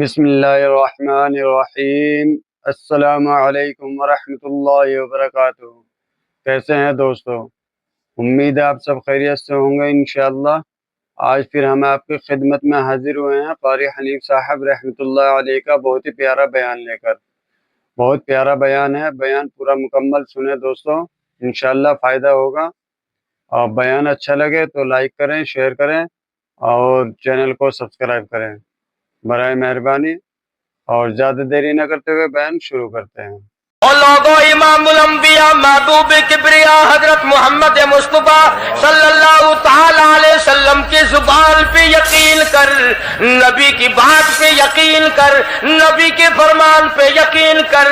بسم اللہ الرحمن الرحیم۔ السلام علیکم ورحمۃ اللہ وبرکاتہ۔ کیسے ہیں دوستو؟ امید ہے آپ سب خیریت سے ہوں گے انشاءاللہ۔ آج پھر ہم آپ کی خدمت میں حاضر ہوئے ہیں قاری حنیف صاحب رحمۃ اللہ علیہ کا بہت ہی پیارا بیان لے کر۔ بہت پیارا بیان ہے، بیان پورا مکمل سنیں دوستو، انشاءاللہ فائدہ ہوگا۔ اور بیان اچھا لگے تو لائک کریں، شیئر کریں اور چینل کو سبسکرائب کریں برائے مہربانی۔ اور زیادہ دیری نہ کرتے ہوئے بیان شروع کرتے ہیں۔ اور لوگوں، امام الانبیاء محبوب کبریا حضرت محمد مصطفیٰ صلی اللہ تعالی علیہ وسلم کی زبان پہ یقین کر، نبی کی بات پہ یقین کر، نبی کے فرمان پہ یقین کر،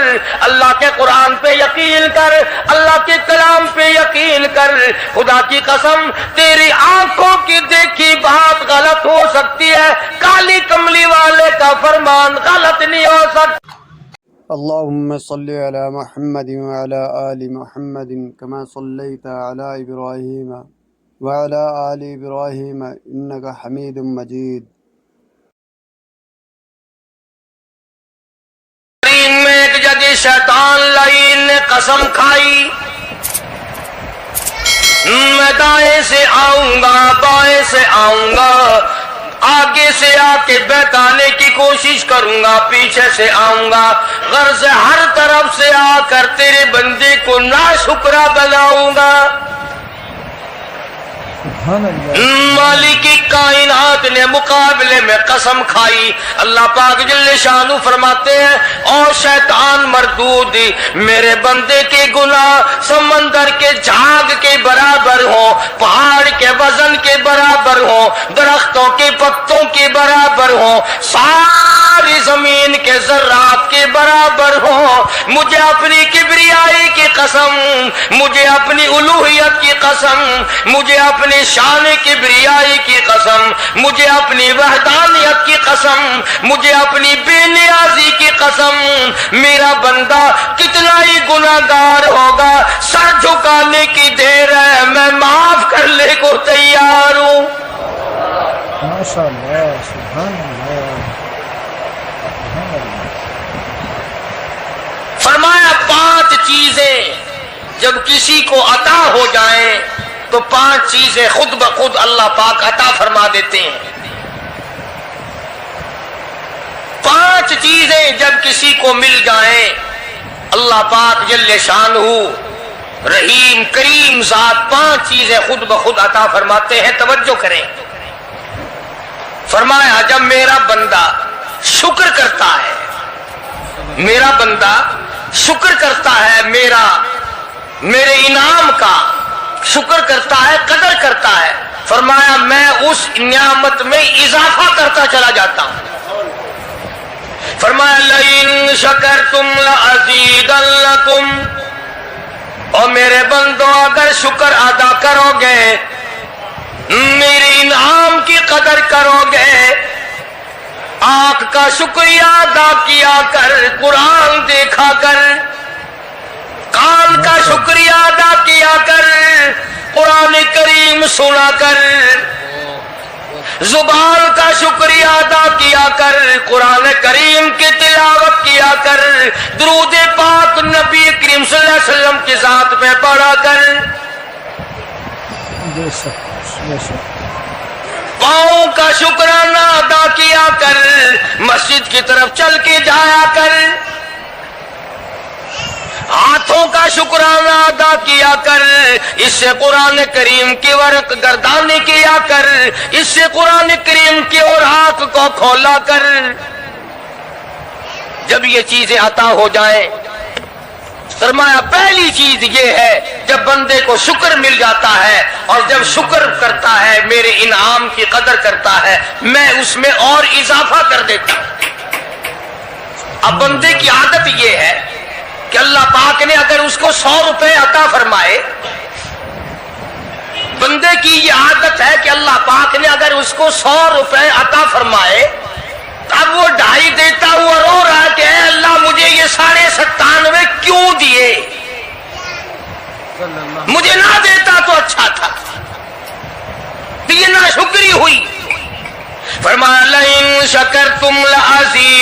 اللہ کے قرآن پہ یقین کر، اللہ کے کلام پہ یقین کر۔ خدا کی قسم، تیری آنکھوں کی دیکھی بات غلط ہو سکتی ہے، کالی کملی والے کا فرمان غلط نہیں ہو سکتا۔ اللهم صل على محمد وعلى آل محمد كما صليت على إبراهيم وعلى آل إبراهيم إنك حميد مجيد۔ میں ایک جگہ شیطان لعین نے قسم کھائی، میں دائیں سے آؤں گا، بائیں سے آؤں گا، آگے سے آ کے بہکانے کی کوشش کروں گا، پیچھے سے آؤں گا، غرض ہر طرف سے آ کر تیرے بندے کو ناشکرا بناؤں گا۔ مالک کائنات نے مقابلے میں قسم کھائی۔ اللہ پاک جل شانہ فرماتے ہیں، او شیطان مردود، میرے بندے کے گناہ سمندر کے جھاگ کے برابر ہوں، پہاڑ کے وزن کے برابر ہوں، درختوں کے پتوں کے برابر ہوں، ساری زمین کے ذرات کے برابر ہوں۔ مجھے اپنی کبریائی کی قسم، مجھے اپنی الوہیت کی قسم، مجھے اپنی شان کبریائی کی قسم، مجھے اپنی وحدانیت کی قسم، مجھے اپنی بے نیازی کی قسم، میرا بندہ کتنا ہی گناہگار ہوگا، سر جھکانے کی دیر ہے، میں معاف کرنے کو تیار ہوں۔ ماشاءاللہ، سبحان اللہ۔ فرمایا 5 چیزیں جب کسی کو عطا ہو جائیں تو 5 چیزیں خود بخود اللہ پاک عطا فرما دیتے ہیں۔ 5 چیزیں جب کسی کو مل جائیں، اللہ پاک جل شانہ رحیم کریم ذات 5 چیزیں خود بخود عطا فرماتے ہیں۔ توجہ کریں، فرمایا جب میرا بندہ شکر کرتا ہے، میرا بندہ شکر کرتا ہے، میرے انعام کا شکر کرتا ہے، قدر کرتا ہے، فرمایا میں اس نعمت میں اضافہ کرتا چلا جاتا ہوں۔ فرمایا لئن شکرتم لأزیدنکم، اور میرے بندوں اگر شکر ادا کرو گے، میرے انعام کی قدر کرو گے، آنکھ کا شکریہ ادا کیا کر، قرآن دیکھا کر، کان کا شکریہ ادا کیا کر، قرآن کریم سنا کر، زبان کا شکریہ ادا کیا کر، قرآن کریم کی تلاوت کیا کر، درود پاک نبی کریم صلی اللہ علیہ وسلم کی ذات پہ پڑھا کر، بے شک بے شک۔ پاؤں کا شکرانہ ادا کیا کر، مسجد کی طرف چل کے جایا کر، ہاتھوں کا شکرانہ ادا کیا کر، اس سے قرآن کریم کی ورق گردانی کیا کر، اس سے قرآن کریم کی اوراق کو کھولا کر۔ جب یہ چیزیں عطا ہو جائیں، فرمایا پہلی چیز یہ ہے جب بندے کو شکر مل جاتا ہے، اور جب شکر کرتا ہے میرے انعام کی قدر کرتا ہے، میں اس میں اور اضافہ کر دیتا ہوں۔ اب بندے کی عادت یہ ہے کہ اللہ پاک نے اگر اس کو 100 روپے عطا فرمائے، بندے کی یہ عادت ہے کہ اللہ پاک نے اگر اس کو 100 روپے عطا فرمائے، اب وہ 2.5 دیتا ہوا رو رہا کہ اے اللہ مجھے یہ 97.5 کیوں دیے، مجھے نہ دیتا تو اچھا تھا۔ یہ ناشکری ہوئی۔ فرمایا لئن شکرتم لأزیدنکم،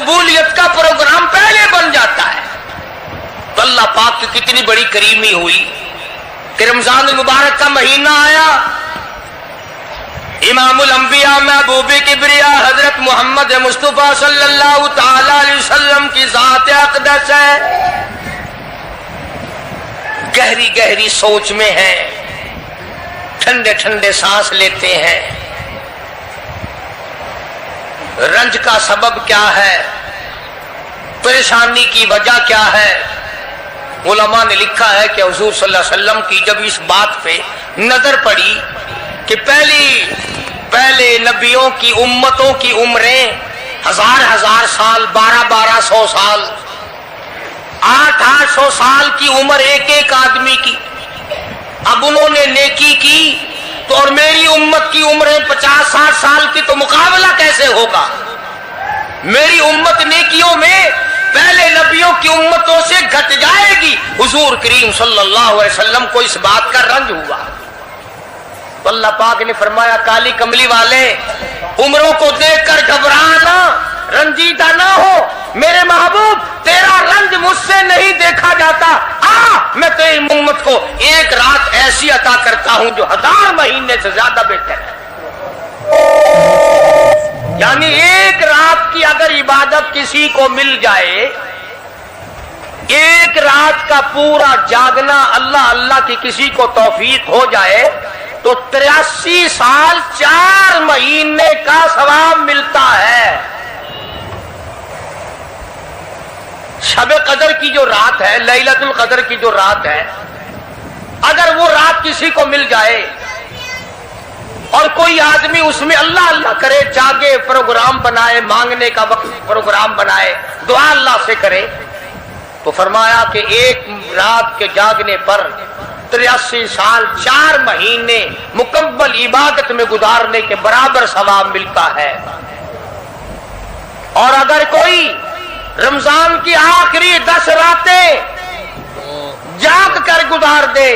قبولیت کا پروگرام پہلے بن جاتا ہے. تو اللہ پاک کی کتنی بڑی کریمی ہوئی کہ رمضان المبارک کا مہینہ آیا. امام الانبیاء محبوب کبریا حضرت محمد مصطفیٰ صلی اللہ تعالی علیہ وسلم کی ذات اقدس ہے, گہری گہری سوچ میں ہے, ٹھنڈے ٹھنڈے سانس لیتے ہیں. رنج کا سبب کیا ہے, پریشانی کی وجہ کیا ہے؟ علماء نے لکھا ہے کہ حضور صلی اللہ علیہ وسلم کی جب اس بات پہ نظر پڑی کہ پہلے نبیوں کی امتوں کی عمریں ہزار سال, 1200 سال, 800 سال کی عمر ایک آدمی کی. اب انہوں نے نیکی کی تو اور میری امت کی عمریں 50-60 سال کی, تو مقابلہ کیسے ہوگا؟ میری امت نیکیوں میں پہلے نبیوں کی امتوں سے گھٹ جائے گی. حضور کریم صلی اللہ علیہ وسلم کو اس بات کا رنج ہوا. تو اللہ پاک نے فرمایا کالی کملی والے عمروں کو دیکھ کر گھبرانا, رنجیدہ نہ ہو. میرے محبوب تیرا رنج مجھ سے نہیں دیکھا جاتا. میں تیری امت کو ایک رات ایسی عطا کرتا ہوں جو 1000 مہینے سے زیادہ بہتر ہے. یعنی ایک رات کی اگر عبادت کسی کو مل جائے, ایک رات کا پورا جاگنا اللہ اللہ کی کسی کو توفیق ہو جائے تو 83 سال 4 مہینے کا ثواب ملتا ہے. شب قدر کی جو رات ہے, لیلۃ القدر کی جو رات ہے, اگر وہ رات کسی کو مل جائے اور کوئی آدمی اس میں اللہ اللہ کرے, جاگے, پروگرام بنائے, مانگنے کا وقت پروگرام بنائے, دعا اللہ سے کرے, تو فرمایا کہ ایک رات کے جاگنے پر 83 سال 4 مہینے مکمل عبادت میں گزارنے کے برابر ثواب ملتا ہے. اور اگر کوئی رمضان کی آخری 10 راتیں جاگ کر گزار دے,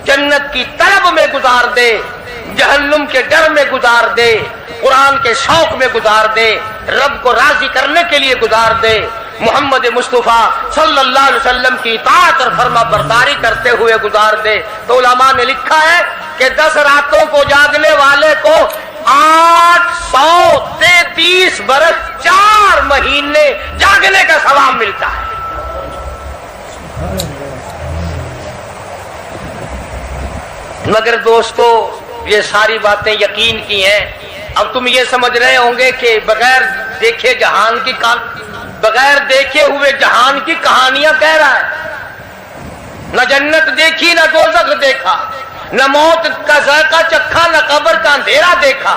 جنت کی طلب میں گزار دے, جہنم کے ڈر میں گزار دے, قرآن کے شوق میں گزار دے, رب کو راضی کرنے کے لیے گزار دے, محمد مصطفیٰ صلی اللہ علیہ وسلم کی اطاعت اور فرما برداری کرتے ہوئے گزار دے, تو علماء نے لکھا ہے کہ 10 راتوں کو جاگنے والے کو 833 برس 4 مہینے جاگنے کا ثواب ملتا ہے. مگر دوستو یہ ساری باتیں یقین کی ہیں. اب تم یہ سمجھ رہے ہوں گے کہ بغیر دیکھے جہان کی بغیر دیکھے ہوئے جہان کی کہانیاں کہہ رہا ہے. نہ جنت دیکھی, نہ دوزخ دیکھا, نہ موت کا ذائقہ چکھا, نہ قبر کا اندھیرا دیکھا.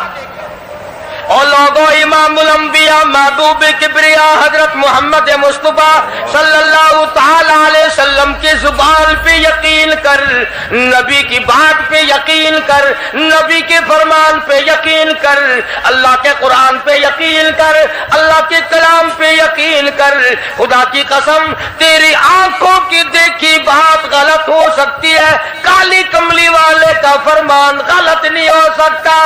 اور لوگوں, امام الانبیاء محبوب کبریا حضرت محمد مصطفیٰ صلی اللہ تعالی علیہ وسلم کی زبان پہ یقین کر, نبی کی بات پہ یقین کر, نبی کے فرمان پہ یقین کر, اللہ کے قرآن پہ یقین کر, اللہ کے کلام پہ یقین کر. خدا کی قسم تیری آنکھوں کی دیکھی بات غلط ہو سکتی ہے, کالی کملی والے کا فرمان غلط نہیں ہو سکتا.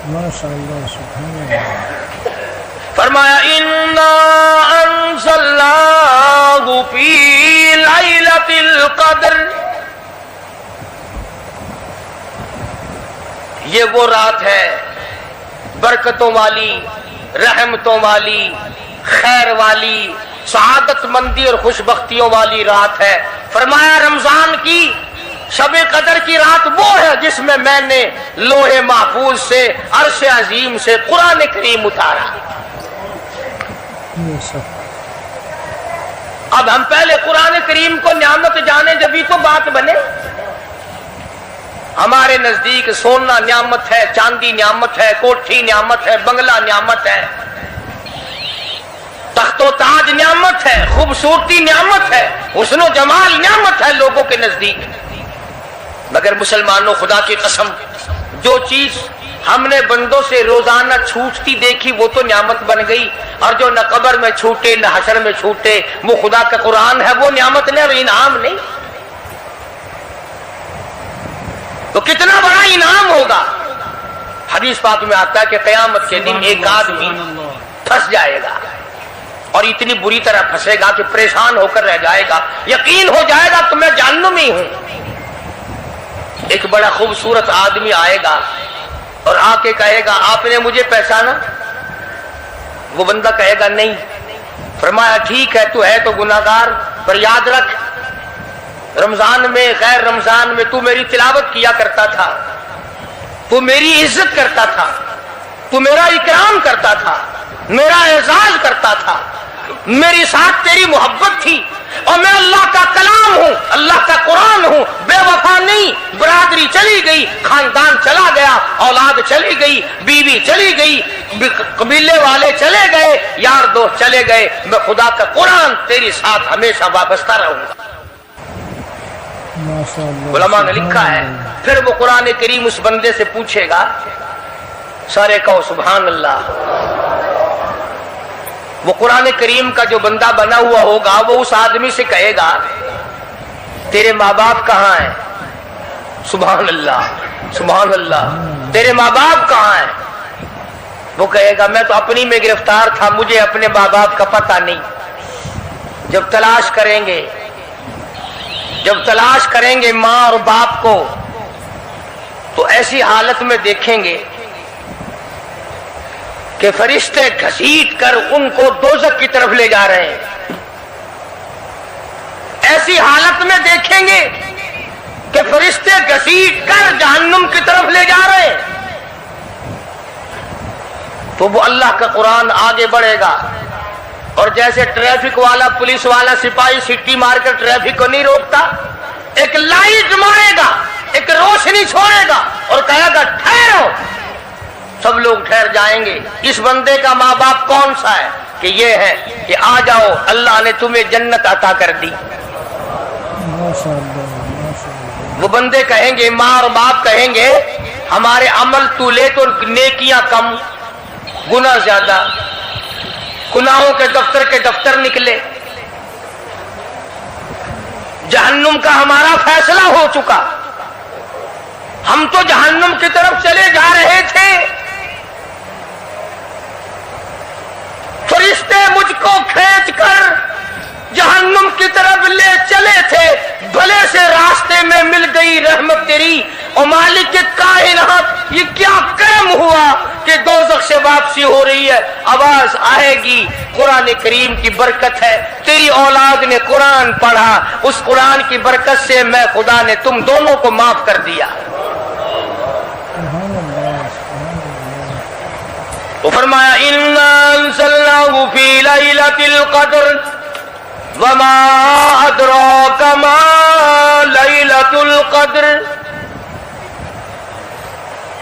ماشاءاللہ, سبحان اللہ. فرمایا انا انزلناہ فی لیلۃ القدر, یہ وہ رات ہے برکتوں والی, رحمتوں والی, خیر والی, سعادت مندی اور خوش بختیوں والی رات ہے. فرمایا رمضان کی شب قدر کی رات وہ ہے جس میں میں نے لوح محفوظ سے, عرش عظیم سے قرآن کریم اتارا. اب ہم پہلے قرآن کریم کو نعمت جانے جبھی تو بات بنے. ہمارے نزدیک سونا نعمت ہے, چاندی نعمت ہے, کوٹھی نعمت ہے, بنگلہ نعمت ہے, تخت و تاج نعمت ہے, خوبصورتی نعمت ہے, حسن و جمال نعمت ہے لوگوں کے نزدیک. مگر مسلمانوں, خدا کی قسم جو چیز ہم نے بندوں سے روزانہ چھوٹتی دیکھی وہ تو نعمت بن گئی, اور جو نہ قبر میں چھوٹے نہ حشر میں چھوٹے وہ خدا کا قرآن ہے, وہ نعمت نہیں اور انعام نہیں. تو کتنا بڑا انعام ہوگا. حدیث پاک میں آتا ہے کہ قیامت کے دن ایک آدمی پھنس جائے گا اور اتنی بری طرح پھنسے گا کہ پریشان ہو کر رہ جائے گا، یقین ہو جائے گا کہ میں جہنمی ہوں۔ ایک بڑا خوبصورت آدمی آئے گا اور آ کے کہے گا آپ نے مجھے پہچانا؟ وہ بندہ کہے گا نہیں۔ فرمایا ٹھیک ہے، تو ہے تو گناہگار، پر یاد رکھ رمضان میں غیر رمضان میں تو میری تلاوت کیا کرتا تھا، تو میری عزت کرتا تھا، تو میرا اکرام کرتا تھا، میرا اعزاز کرتا تھا، میری ساتھ تیری محبت تھی، اور میں اللہ کا کلام ہوں، اللہ کا قرآن ہوں، بے وفا نہیں۔ برادری چلی گئی، خاندان چلا گیا، اولاد چلی گئی، بیوی چلی گئی، قبیلے والے چلے گئے، یار دوست چلے گئے، میں خدا کا قرآن تیری ساتھ ہمیشہ وابستہ رہوں گا۔ علماء نے لکھا ہے پھر وہ قرآن کریم اس بندے سے پوچھے گا، سارے کہو سبحان اللہ۔ وہ قرآن کریم کا جو بندہ بنا ہوا ہوگا وہ اس آدمی سے کہے گا تیرے ماں باپ کہاں ہیں؟ سبحان اللہ سبحان اللہ، تیرے ماں باپ کہاں ہیں؟ وہ کہے گا میں تو اپنی میں گرفتار تھا، مجھے اپنے ماں باپ کا پتہ نہیں۔ جب تلاش کریں گے ماں اور باپ کو تو ایسی حالت میں دیکھیں گے کہ فرشتے گھسیٹ کر ان کو دوزخ کی طرف لے جا رہے ہیں۔ ایسی حالت میں دیکھیں گے کہ فرشتے گھسیٹ کر جہنم کی طرف لے جا رہے ہیں، تو وہ اللہ کا قرآن آگے بڑھے گا، اور جیسے ٹریفک والا پولیس والا سپاہی سٹی مار کر ٹریفک کو نہیں روکتا، ایک لائٹ مارے گا، ایک روشنی چھوڑے گا اور کہے گا ٹھہرو، سب لوگ ٹھہر جائیں گے۔ اس بندے کا ماں باپ کون سا ہے؟ کہ یہ ہے کہ آ جاؤ اللہ نے تمہیں جنت عطا کر دی۔ وہ بندے کہیں گے، ماں اور باپ کہیں گے ہمارے عمل تو لے تو نیکیاں کم، گناہ زیادہ، گناہوں کے دفتر نکلے، جہنم کا ہمارا فیصلہ ہو چکا، ہم تو جہنم کی طرف چلے جا رہے تھے، فرشتے مجھ کو کھینچ کر جہنم کی طرف لے چلے تھے، بھلے سے راستے میں مل گئی رحمت تیری، اور مالک کائنات یہ کیا کرم ہوا کہ دوزخ سے واپسی ہو رہی ہے، آواز آئے گی، قرآن کریم کی برکت ہے، تیری اولاد نے قرآن پڑھا، اس قرآن کی برکت سے میں خدا نے تم دونوں کو معاف کر دیا۔ وہ فرمایا اِنَّا أَنزَلْنَاهُ فِي لَيْلَةِ الْقَدْرِ وَمَا أَدْرَاكَ مَا لَيْلَةُ الْقَدْرِ۔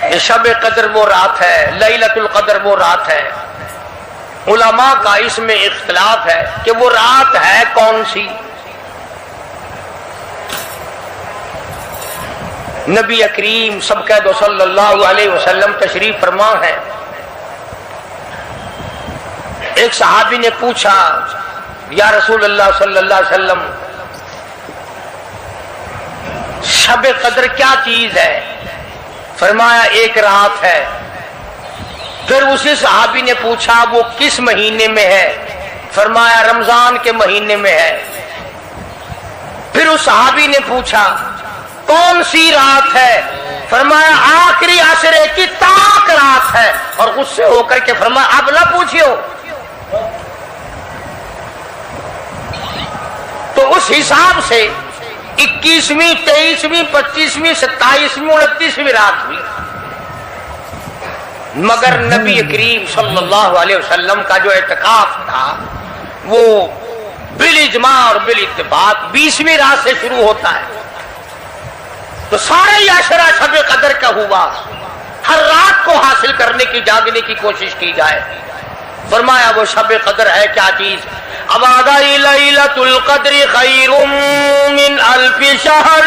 یہ شب قدر وہ رات ہے، لیلۃ القدر وہ رات ہے۔ علماء کا اس میں اختلاف ہے کہ وہ رات ہے کون سی۔ نبی کریم سب کہہ دو صلی اللہ علیہ وسلم تشریف فرما ہے۔ ایک صحابی نے پوچھا یا رسول اللہ صلی اللہ علیہ وسلم شب قدر کیا چیز ہے؟ فرمایا ایک رات ہے۔ پھر اسی صحابی نے پوچھا وہ کس مہینے میں ہے؟ فرمایا رمضان کے مہینے میں ہے۔ پھر اس صحابی نے پوچھا کون سی رات ہے؟ فرمایا آخری عشرے کی طاق رات ہے، اور غصے ہو کر کے فرمایا اب نہ پوچھیو۔ تو اس حساب سے 21ویں 23ویں 25ویں 27ویں 29ویں رات ہوئی، مگر نبی کریم صلی اللہ علیہ وسلم کا جو اعتکاف تھا وہ بالاجماع اور بالاتفاق 20ویں رات سے شروع ہوتا ہے، تو سارے ہی عشرہ شب قدر کا ہوا، ہر رات کو حاصل کرنے کی جاگنے کی کوشش کی جائے۔ فرمایا وہ شب قدر ہے کیا چیز؟ ابادی لیلۃ القدر خیر من الف شہر،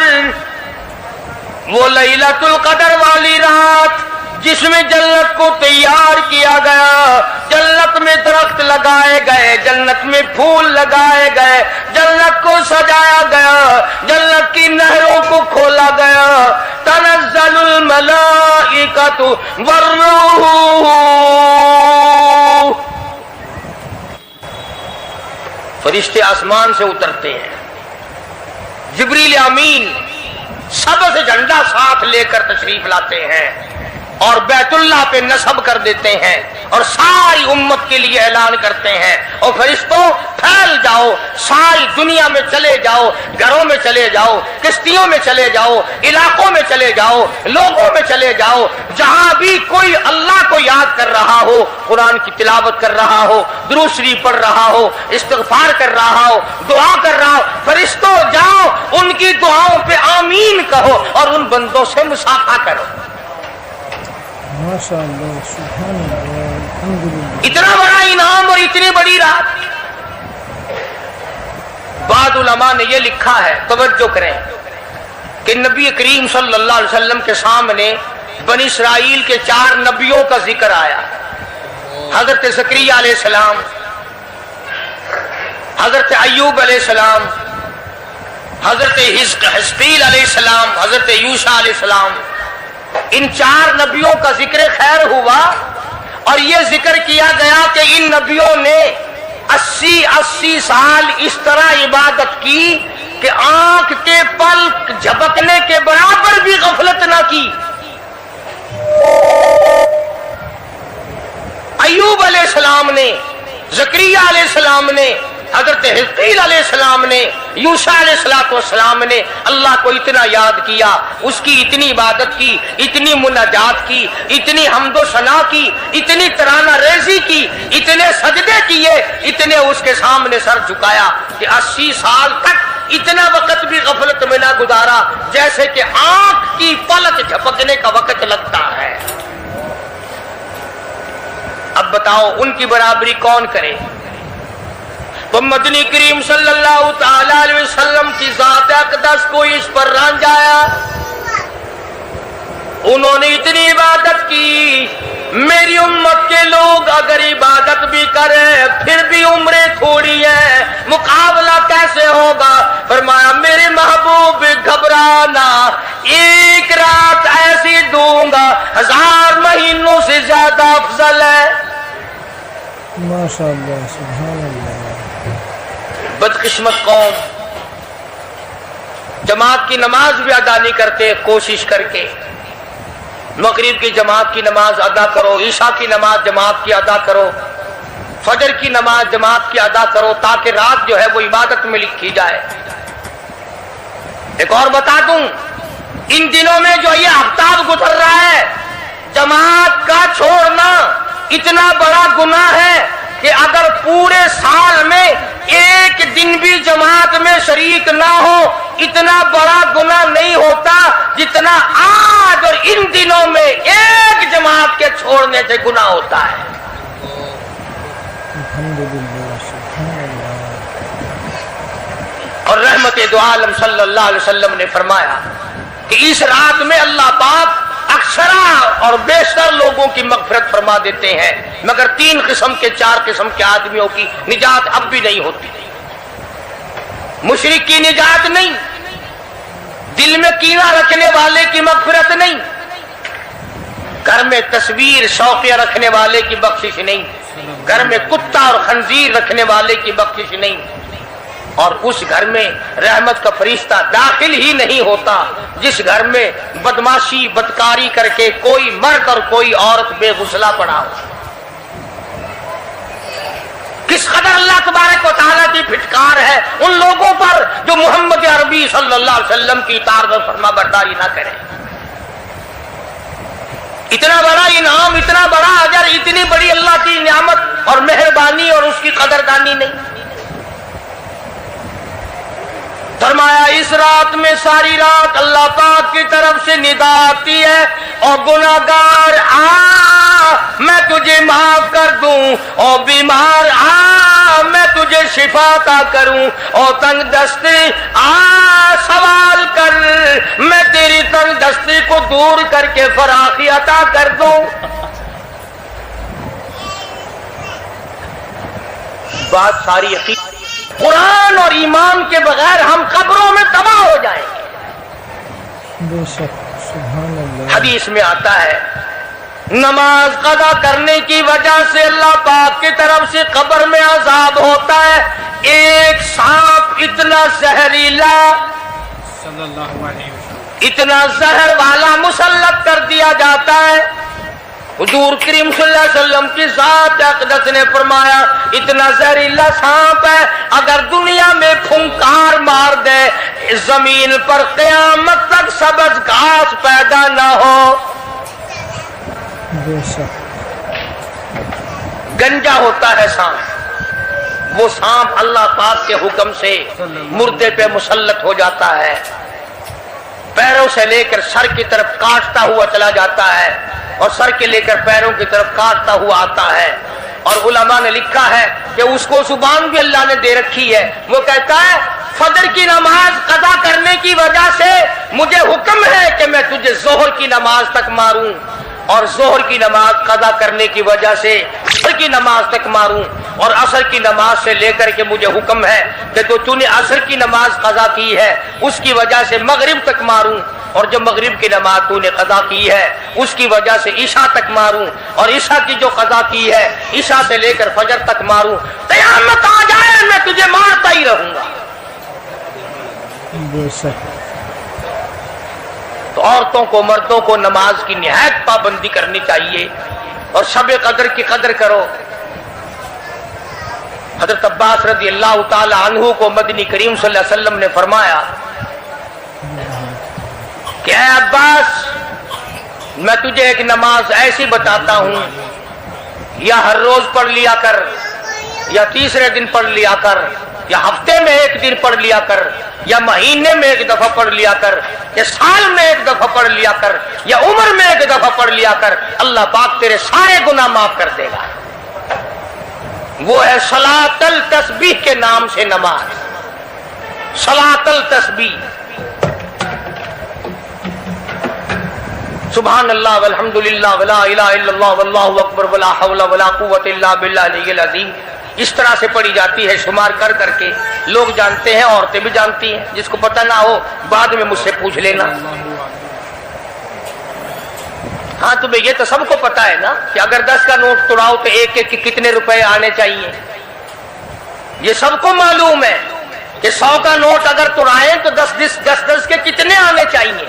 وہ لیلۃ القدر والی رات جس میں جنت کو تیار کیا گیا، جنت میں درخت لگائے گئے، جنت میں پھول لگائے گئے، جنت کو سجایا گیا، جنت کی نہروں کو کھولا گیا، تنزل الملائکۃ والروح فرشتے آسمان سے اترتے ہیں، جبریل امین سبز جھنڈا ساتھ لے کر تشریف لاتے ہیں اور بیت اللہ پہ نصب کر دیتے ہیں اور ساری امت کے لیے اعلان کرتے ہیں، اور فرشتوں پھیل جاؤ، ساری دنیا میں چلے جاؤ، گھروں میں چلے جاؤ، کشتیوں میں چلے جاؤ، علاقوں میں چلے جاؤ، لوگوں میں چلے جاؤ، جہاں بھی کوئی اللہ کو یاد کر رہا ہو، قرآن کی تلاوت کر رہا ہو، درود شریف پڑھ رہا ہو، استغفار کر رہا ہو، دعا کر رہا ہو، فرشتوں جاؤ ان کی دعاؤں پہ آمین کہو اور ان بندوں سے مصافحہ کرو۔ ماشاء اللہ، سبحان اللہ، الحمدللہ۔ اتنا بڑا انعام اور اتنی بڑی رات۔ بعض علماء نے یہ لکھا ہے، توجہ کریں، کہ نبی کریم صلی اللہ علیہ وسلم کے سامنے بنی اسرائیل کے 4 نبیوں کا ذکر آیا، حضرت زکریا علیہ السلام، حضرت ایوب علیہ السلام، حضرت حزقیل علیہ السلام، حضرت یوشع علیہ السلام۔ ان 4 نبیوں کا ذکر خیر ہوا اور یہ ذکر کیا گیا کہ ان نبیوں نے 80 سال اس طرح عبادت کی کہ آنکھ کے پلک جھپکنے کے برابر بھی غفلت نہ کی۔ ایوب علیہ السلام نے، زکریا علیہ السلام نے، حضرت حزقیل علیہ السلام نے، یوشع علیہ السلام نے اللہ کو اتنا یاد کیا، اس کی اتنی عبادت کی، اتنی مناجات کی، اتنی حمد و ثنا کی، اتنی ترانہ ریزی کی، اتنے سجدے کیے، اتنے اس کے سامنے سر جھکایا کہ 80 سال تک اتنا وقت بھی غفلت میں نہ گزارا جیسے کہ آنکھ کی پلک جھپکنے کا وقت لگتا ہے۔ اب بتاؤ ان کی برابری کون کرے؟ تو مدنی کریم صلی اللہ تعالی علیہ وسلم کی ذات اقدس کو اس پر رانجایا، انہوں نے اتنی عبادت کی۔ میری امت کے لوگ اگر عبادت بھی کریں پھر بھی عمریں تھوڑی ہے، مقابلہ کیسے ہوگا؟ فرمایا میرے محبوب گھبرانا، ایک رات ایسی دوں گا 1000 مہینوں سے زیادہ افضل ہے۔ ماشاء اللہ، سبحان اللہ۔ بدقسمت قوم جماعت کی نماز بھی ادا نہیں کرتے، کوشش کر کے مغرب کی جماعت کی نماز ادا کرو، عشاء کی نماز جماعت کی ادا کرو، فجر کی نماز جماعت کی ادا کرو تاکہ رات جو ہے وہ عبادت میں لکھی جائے۔ ایک اور بتا دوں، ان دنوں میں جو یہ ہفتہ گزر رہا ہے، جماعت کا چھوڑنا اتنا بڑا گناہ ہے کہ اگر پورے سال میں ایک دن بھی جماعت میں شریک نہ ہو اتنا بڑا گناہ نہیں ہوتا جتنا آج اور ان دنوں میں ایک جماعت کے چھوڑنے سے گناہ ہوتا ہے۔ الحمدللہ، سبحان اللہ۔ اور رحمت دو عالم صلی اللہ علیہ وسلم نے فرمایا کہ اس رات میں اللہ پاک اکثر اور بیشتر لوگوں کی مغفرت فرما دیتے ہیں، مگر 3 قسم کے 4 قسم کے آدمیوں کی نجات اب بھی نہیں ہوتی۔ مشرک کی نجات نہیں، دل میں کینہ رکھنے والے کی مغفرت نہیں، گھر میں تصویر شوقیہ رکھنے والے کی بخشش نہیں، گھر میں کتا اور خنزیر رکھنے والے کی بخشش نہیں، اور اس گھر میں رحمت کا فرشتہ داخل ہی نہیں ہوتا جس گھر میں بدماشی بدکاری کر کے کوئی مرد اور کوئی عورت بے غسلہ پڑا ہو۔ کس قدر اللہ تبارک و تعالیٰ کی پھٹکار ہے ان لوگوں پر جو محمد عربی صلی اللہ علیہ وسلم کی اطاعت و فرما برداری نہ کریں۔ اتنا بڑا انعام، اتنا بڑا اجر، اتنی بڑی اللہ کی نعمت اور مہربانی اور اس کی قدردانی نہیں۔ فرمایا اس رات میں ساری رات اللہ پاک کی طرف سے ندا آتی ہے، اور گناہگار آ میں تجھے معاف کر دوں، اور بیمار آ میں تجھے شفا عطا کروں، اور تنگ دستی آ سوال کر میں تیری تنگ دستی کو دور کر کے فراخی عطا کر دوں۔ بات ساری یقین، قرآن اور ایمان کے بغیر ہم قبروں میں تباہ ہو جائیں گے۔ بے شک، سبحان اللہ۔ حدیث میں آتا ہے نماز قضا کرنے کی وجہ سے اللہ پاک کی طرف سے قبر میں عذاب ہوتا ہے، ایک اتنا زہریلا اتنا زہر والا مسلط کر دیا جاتا ہے. حضور کریم صلی اللہ علیہ وسلم کی ذات اقدس نے فرمایا اتنا زہریلا سانپ ہے اگر دنیا میں پھنکار مار دے زمین پر قیامت تک سبز گھاس پیدا نہ ہو. بے شک گنجا ہوتا ہے سانپ. وہ سانپ اللہ پاک کے حکم سے مردے پہ مسلط ہو جاتا ہے. پیروں سے لے کر سر کی طرف کاٹتا ہوا چلا جاتا ہے اور سر کے لے کر پیروں کی طرف کاٹتا ہوا آتا ہے. اور علماء نے لکھا ہے کہ اس کو زبان بھی اللہ نے دے رکھی ہے. وہ کہتا ہے فجر کی نماز قضا کرنے کی وجہ سے مجھے حکم ہے کہ میں تجھے ظہر کی نماز تک ماروں اور ظہر کی نماز قضا کرنے کی وجہ سے عصر کی نماز تک ماروں اور عصر کی نماز سے لے کر کے مجھے حکم ہے کہ تو نے عصر کی نماز قضا کی ہے اس کی وجہ سے مغرب تک ماروں اور جو مغرب کی نماز تو نے قضا کی ہے اس کی وجہ سے عشاء تک ماروں اور عشاء کی جو قضا کی ہے عشاء سے لے کر فجر تک ماروں. قیامت آ جائے میں تجھے مارتا ہی رہوں گا. بے شک تو عورتوں کو مردوں کو نماز کی نہایت پابندی کرنی چاہیے اور شب قدر کی قدر کرو. حضرت عباس رضی اللہ تعالی عنہ کو مدنی کریم صلی اللہ علیہ وسلم نے فرمایا کہ اے عباس میں تجھے ایک نماز ایسی بتاتا ہوں یا ہر روز پڑھ لیا کر یا تیسرے دن پڑھ لیا کر یا ہفتے میں ایک دن پڑھ لیا کر یا مہینے میں ایک دفعہ پڑھ لیا کر یا سال میں ایک دفعہ پڑھ لیا کر یا عمر میں ایک دفعہ پڑھ لیا کر اللہ پاک تیرے سارے گناہ معاف کر دے گا. وہ ہے صلاۃ التسبیح کے نام سے نماز. صلاۃ التسبیح. سبحان اللہ والحمد للہ ولا الہ الا اللہ واللہ اکبر ولا حول ولا قوت الا باللہ العلی العظیم. اس طرح سے پڑھی جاتی ہے شمار کر کر کے. لوگ جانتے ہیں عورتیں بھی جانتی ہیں. جس کو پتہ نہ ہو بعد میں مجھ سے پوچھ لینا. ہاں تمہیں یہ تو سب کو پتا ہے نا کہ اگر 10 کا نوٹ توڑاؤ تو ایک کے کتنے روپے آنے چاہیے. یہ سب کو معلوم ہے کہ 100 کا نوٹ اگر توڑائیں تو 10 کے کتنے آنے چاہیے.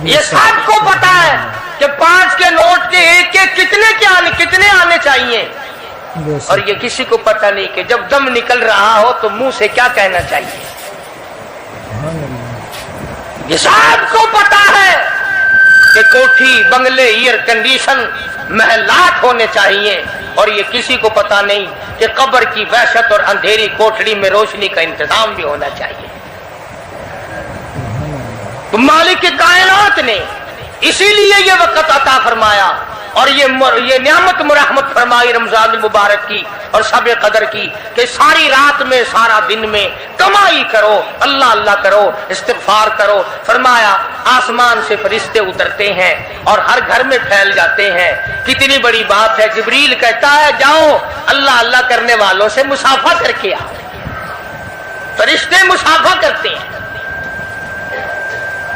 یہ سب کو پتا ہے کہ 5 کے نوٹ کے ایک کے کتنے آنے چاہیے. اور یہ کسی کو پتہ نہیں کہ جب دم نکل رہا ہو تو منہ سے کیا کہنا چاہیے. یہ سب کو پتا ہے کہ کوٹھی بنگلے ایئر کنڈیشن محلات ہونے چاہیے اور یہ کسی کو پتا نہیں کہ قبر کی وحشت اور اندھیری کوٹھڑی میں روشنی کا انتظام بھی ہونا چاہیے. تو مالک کائنات نے اسی لیے یہ وقت عطا فرمایا اور یہ نعمت مرحمت فرمائی رمضان المبارک کی اور شب قدر کی کہ ساری رات میں سارا دن میں کمائی کرو, اللہ اللہ کرو, استغفار کرو. فرمایا آسمان سے فرشتے اترتے ہیں اور ہر گھر میں پھیل جاتے ہیں. کتنی بڑی بات ہے. جبریل کہتا ہے جاؤ اللہ اللہ کرنے والوں سے مصافحہ کر کے آؤ. فرشتے مصافحہ کرتے ہیں.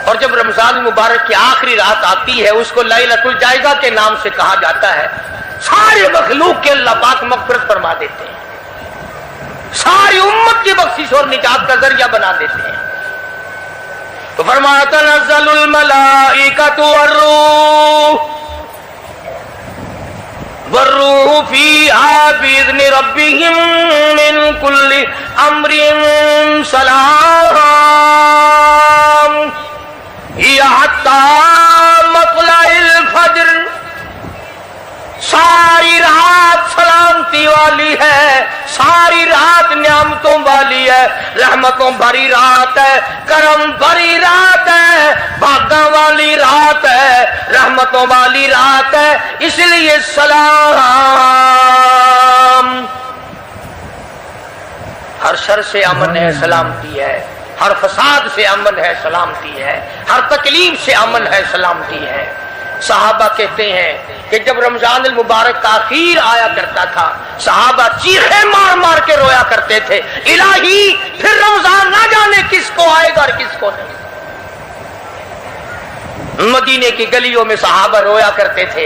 اور جب رمضان المبارک کی آخری رات آتی ہے اس کو لیلۃ الجائزہ کے نام سے کہا جاتا ہے. سارے مخلوق کے اللہ پاک مغفرت فرما دیتے ہیں, ساری امت کی بخشش اور نجات کا ذریعہ بنا دیتے ہیں. تو فرمایا تنزل الملائکۃ والروح فیہا بإذن ربہم من کل امر سلام مطلع الفجر. ساری رات سلامتی والی ہے, ساری رات نعمتوں والی ہے, رحمتوں بھری رات ہے, کرم بھری رات ہے, بھاگاں والی رات ہے, رحمتوں والی رات ہے. اس لیے سلام. ہر شر سے امن ہے, سلامتی ہے. ہر فساد سے امن ہے, سلامتی ہے. ہر تکلیف سے امن ہے, سلامتی ہے. صحابہ کہتے ہیں کہ جب رمضان المبارک کا آخر آیا کرتا تھا صحابہ چیخیں مار مار کے رویا کرتے تھے, الہی پھر رمضان نہ جانے کس کو آئے گا اور کس کو نہیں. مدینے کی گلیوں میں صحابہ رویا کرتے تھے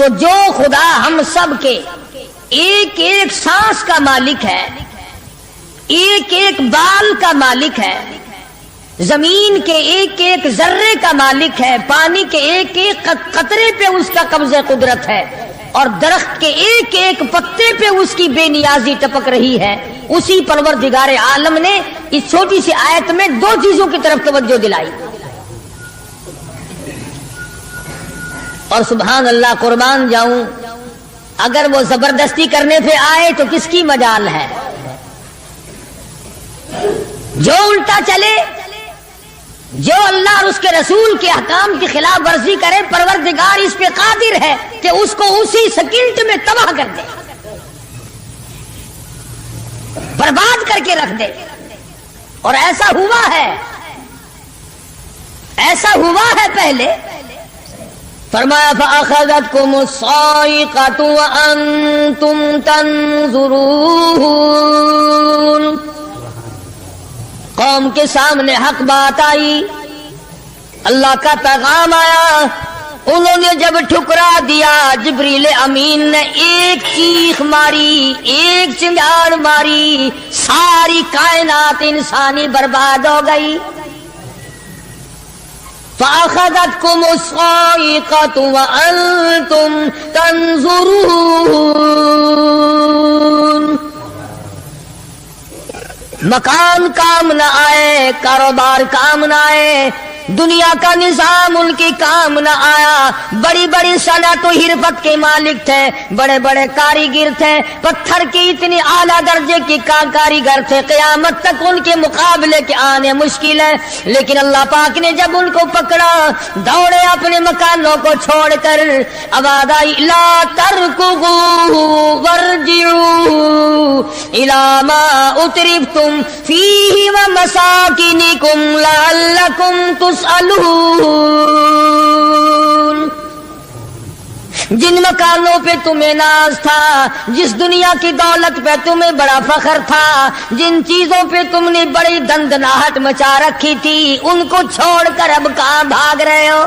تو جو خدا ہم سب کے ایک ایک سانس کا مالک ہے، ایک ایک بال کا مالک ہے، زمین کے ایک ایک ذرے کا مالک ہے، پانی کے ایک ایک قطرے پہ اس کا قبضہ قدرت ہے، اور درخت کے ایک ایک پتے پہ اس کی بے نیازی ٹپک رہی ہے، اسی پروردگار عالم نے اس چھوٹی سی آیت میں دو چیزوں کی طرف توجہ دلائی۔ اور سبحان اللہ، قربان جاؤں، اگر وہ زبردستی کرنے پہ آئے تو کس کی مجال ہے؟ جو الٹا چلے، جو اللہ اور اس کے رسول کے احکام کی خلاف ورزی کرے، پروردگار اس پہ قادر ہے کہ اس کو اسی سیکنڈ میں تباہ کر دے، برباد کر کے رکھ دے۔ اور ایسا ہوا ہے، ایسا ہوا ہے پہلے۔ فرمایا فَأَخَذَتْكُمُ الصَّاعِقَةُ وَأَنْتُمْ تَنْظُرُونَ، قوم کے سامنے حق بات آئی، اللہ کا پیغام آیا، انہوں نے جب ٹھکرا دیا، جبریل امین نے ایک چیخ ماری، ایک چنگاڑ ماری، ساری کائنات انسانی برباد ہو گئی۔ فَأَخَذَتْكُمُ الصَّاعِقَةُ وَأَنْتُمْ تَنْظُرُونَ، مکان کام نہ آئے، کاروبار کام نہ آئے، دنیا کا نظام ان کی کام نہ آیا، بڑی بڑی صنعت و حرفت کے مالک تھے، بڑے بڑے کاریگر تھے، پتھر کی اتنی اعلیٰ درجے کی کاریگر تھے، قیامت تک ان کے مقابلے کے آنے مشکل ہے۔ لیکن اللہ پاک نے جب ان کو پکڑا، دوڑے اپنے مکانوں کو چھوڑ کر، آواز آئی لا ترکضوا وارجعوا الی ما اترفتم فیہ ومساکنکم لعلکم تسألون۔ جن مکانوں پہ تمہیں ناز تھا، جس دنیا کی دولت پہ تمہیں بڑا فخر تھا، جن چیزوں پہ تم نے بڑی دندناہٹ مچا رکھی تھی، ان کو چھوڑ کر اب کہاں بھاگ رہے ہو؟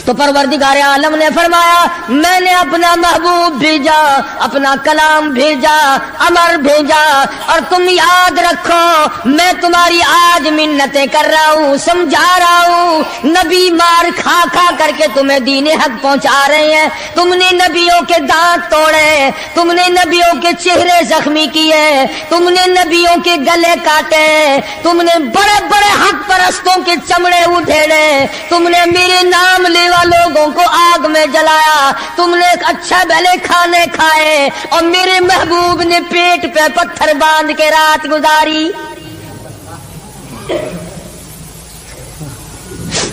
تو پروردگار عالم نے فرمایا میں نے اپنا محبوب بھیجا، اپنا کلام بھیجا، امر بھیجا، اور تم یاد رکھو میں تمہاری آج منتیں کر رہا ہوں، سمجھا رہا ہوں۔ نبی مار کھا کھا کر کے تمہیں دین حق پہنچا رہے ہیں، تم نے نبیوں کے دانت توڑے، تم نے نبیوں کے چہرے زخمی کیے، تم نے نبیوں کے گلے کاٹے، تم نے بڑے بڑے حق پرستوں کے چمڑے اٹھیڑے، تم نے میرے نام لے لوگوں کو آگ میں جلایا، تم نے اچھا بھلے کھانے کھائے، اور میرے محبوب نے پیٹ پہ پتھر باندھ کے رات گزاری۔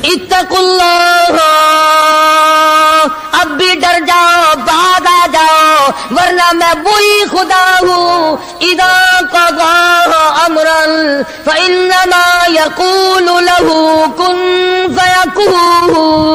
اتقوا اللہ، اب بھی ڈر جاؤ، بعد آ جاؤ، ورنہ میں وہی خدا ہوں اذا قضى امرا فانما يقول له كن فيكون۔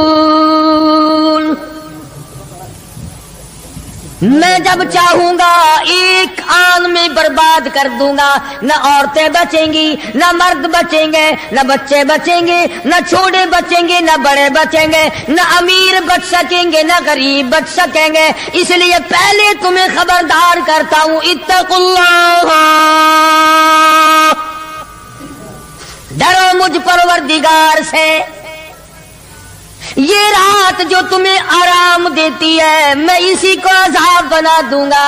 میں جب چاہوں گا ایک آن میں برباد کر دوں گا، نہ عورتیں بچیں گی، نہ مرد بچیں گے، نہ بچے بچیں گے، نہ چھوٹے بچیں گے، نہ بڑے بچیں گے، نہ امیر بچ سکیں گے، نہ غریب بچ سکیں گے۔ اس لیے پہلے تمہیں خبردار کرتا ہوں اتقوا اللہ، ڈرو مجھ پروردگار سے۔ یہ رات جو تمہیں آرام دیتی ہے میں اسی کو عذاب بنا دوں گا،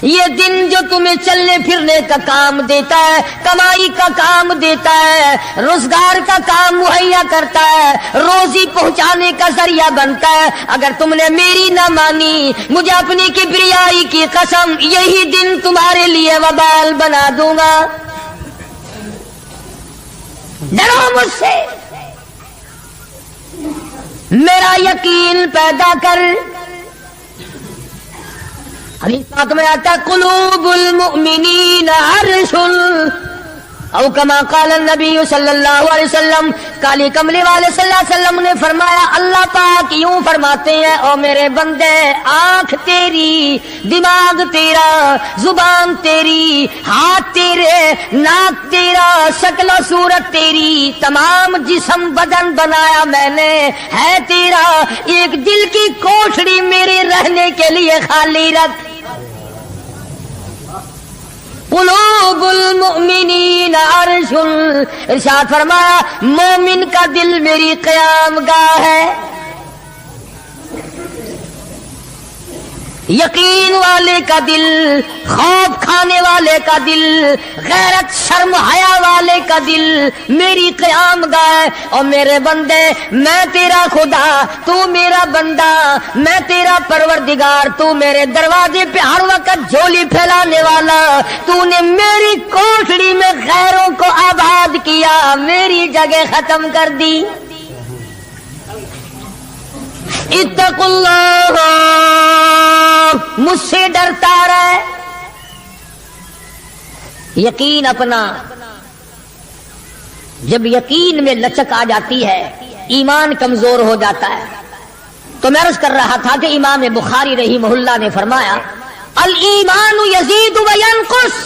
یہ دن جو تمہیں چلنے پھرنے کا کام دیتا ہے، کمائی کا کام دیتا ہے، روزگار کا کام مہیا کرتا ہے، روزی پہنچانے کا ذریعہ بنتا ہے، اگر تم نے میری نہ مانی، مجھے اپنی کبریائی کی قسم یہی دن تمہارے لیے وبال بنا دوں گا۔ ڈرو مجھ سے، میرا یقین پیدا کر۔ حدیث پاک میں آتا قلوب المؤمنین عرش، او کما قال النبی صلی اللہ علیہ وسلم، کالی کملی والے صلی اللہ علیہ وسلم نے فرمایا، اللہ پاک یوں فرماتے ہیں، او میرے بندے، آنکھ تیری، دماغ تیرا، زبان تیری، ہاتھ تیرے، ناک تیرا، شکل و صورت تیری، تمام جسم بدن بنایا میں نے، ہے تیرا، ایک دل کی کوٹھڑی میرے رہنے کے لیے خالی رکھ۔ قلوب المؤمنین عرش، ارشاد فرمایا مومن کا دل میری قیام گاہ ہے۔ یقین والے کا دل، خوف کھانے والے کا دل، غیرت شرم حیا والے کا دل میری قیام گاہ۔ اور میرے بندے، میں تیرا خدا، تو میرا بندہ، میں تیرا پروردگار، تو میرے دروازے پہ ہر وقت جھولی پھیلانے والا، تو نے میری کوٹھڑی میں غیروں کو آباد کیا، میری جگہ ختم کر دی۔ اتقوا اللہ، مجھ سے ڈرتا رہے۔ یقین اپنا، جب یقین میں لچک آ جاتی ہے، ایمان کمزور ہو جاتا ہے۔ تو میں عرض کر رہا تھا کہ امام بخاری رحمہ اللہ نے فرمایا، الایمان یزید و ینقص،